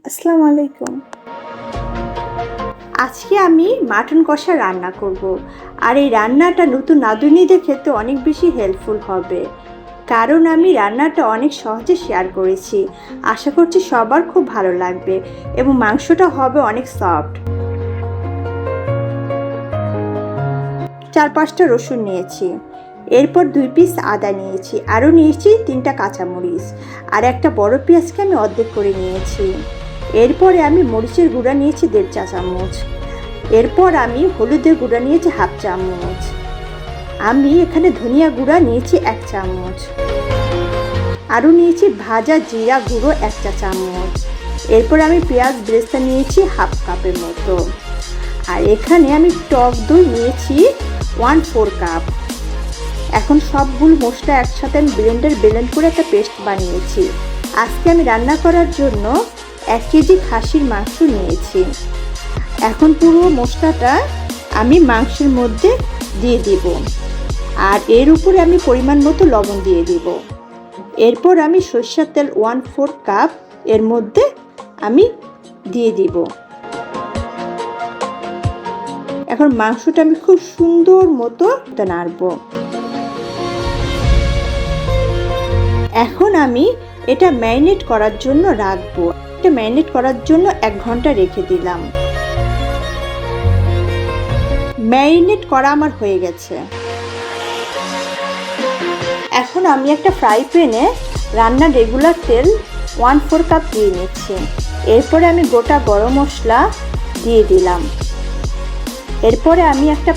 আসসালামু আলাইকুম। আজকে আমি মাটন কষা রান্না করব। আর এই রান্নাটা নতুন রাঁধুনিদের খেতে অনেক বেশি হেল্পফুল হবে, কারণ আমি রান্নাটা অনেক সহজে শেয়ার করেছি। আশা করছি সবার খুব ভালো লাগবে এবং মাংসটা হবে অনেক সফট। 4-5টা রসুন নিয়েছি, এরপর 2 পিস আদা নিয়েছি, আরও নিয়েছি 3টা কাঁচামরিচ, আর একটা বড় পেঁয়াজকে আমি অর্ধেক করে নিয়েছি। এরপরে আমি মরিচের গুঁড়া নিয়েছি 1.5 চা চামচ। এরপর আমি হলুদের গুঁড়া নিয়েছি 1/2 চামচ। আমি এখানে ধনিয়া গুঁড়া নিয়েছি 1 চামচ। আরও নিয়েছি ভাজা জিরা গুঁড়ো 1 চা চামচ। এরপর আমি পেঁয়াজ বেরেস্তা নিয়েছি 1/2 কাপের মতো। আর এখানে আমি টক দই নিয়েছি 1/4 কাপ। এখন সবগুলো মশলা একসাথে আমি ব্লেন্ড করে একটা পেস্ট বানিয়েছি। আজকে আমি রান্না করার জন্য 1 কেজি খাসির মাংস নিয়েছি। এখন পুরো মশলাটা আমি মাংসের মধ্যে দিয়ে দিব, আর এর উপরে আমি পরিমাণ মতো লবণ দিয়ে দিব। এরপর আমি সরিষার তেল 1/4 কাপ এর মধ্যে আমি দিয়ে দিব। এখন মাংসটা আমি খুব সুন্দর মতো নাড়ব। এখন আমি এটা ম্যারিনেট করার জন্য রাখবো। এটা ম্যারিনেট করার জন্য 1 ঘন্টা রেখে দিলাম। ম্যারিনেট করা আমার হয়ে গেছে। এখন আমি একটা ফ্রাই প্যানে রান্নার রেগুলার তেল 1/4 কাপ দিয়ে নিচ্ছি। এরপরে আমি গোটা গরম মশলা দিয়ে দিলাম। এরপরে আমি একটা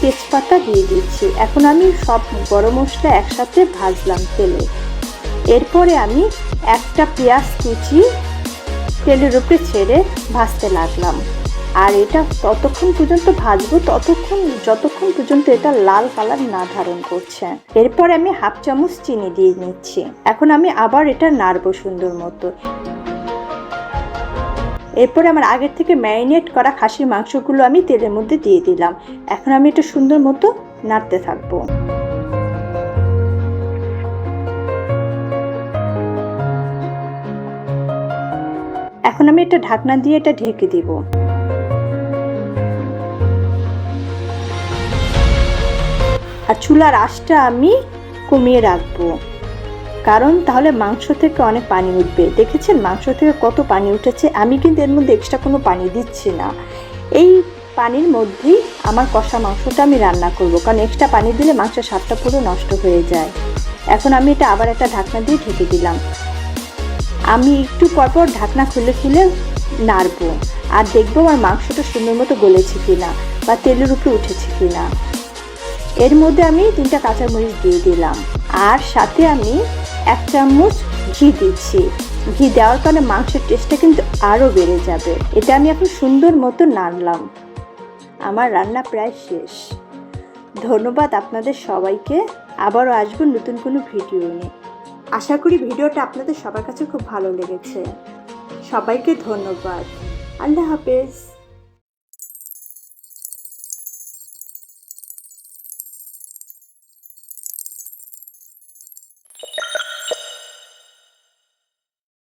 তেজপাতা দিয়ে দিচ্ছি। এখন আমি সব গরম মশলা একসাথে ভাজলাম তেলে। এরপরে আমি একটা পেঁয়াজ কুচি তেলের উপরে ছেড়ে ভাজতে লাগলাম। আর এটা ততক্ষণ পর্যন্ত ভাজবো যতক্ষণ পর্যন্ত এটা লাল কালার না ধারণ করছে। এরপর আমি 1/2 চামচ চিনি দিয়ে নিচ্ছি। এখন আমি আবার এটা নাড়বো সুন্দর মতো। এরপরে আমার আগের থেকে ম্যারিনেট করা খাসির মাংসগুলো আমি তেলের মধ্যে দিয়ে দিলাম। এখন আমি এটা সুন্দর মতো নাড়তে থাকবো। এখন আমি এটা ঢাকনা দিয়ে এটা ঢেকে দিব। আর চুলার আঁচটা আমি কমিয়ে রাখবো, কারণ তাহলে মাংস থেকে অনেক পানি উঠবে। দেখেছেন মাংস থেকে কত পানি উঠেছে। আমি কিন্তু এর মধ্যে এক্সট্রা কোনো পানি দিচ্ছি না। এই পানির মধ্যেই আমার কষা মাংসটা আমি রান্না করব, কারণ এক্সট্রা পানি দিলে মাংসের স্বাদটা পুরো নষ্ট হয়ে যায়। এখন আমি এটা আবার একটা ঢাকনা দিয়ে ঢেকে দিলাম। আমি একটু পরপর ঢাকনা খুলে নাড়বো, আর দেখবো আমার মাংসটা সুন্দর মতো গলেছে কিনা বা তেলের উপরে উঠেছে কিনা। এর মধ্যে আমি 3টা কাঁচামরিচ দিয়ে দিলাম, আর সাথে আমি 1 চামচ ঘি দিচ্ছি। ঘি দেওয়ার কারণে মাংসের টেস্টটা কিন্তু আরও বেড়ে যাবে। এটা আমি এখন সুন্দর মতো নাড়লাম। আমার রান্না প্রায় শেষ। ধন্যবাদ আপনাদের সবাইকে। আবারও আসবো নতুন কোনো ভিডিও নিয়ে। আশা করি ভিডিওটা আপনাদের সবার কাছে খুব ভালো লেগেছে। সবাইকে ধন্যবাদ। আল্লাহ হাফেজ।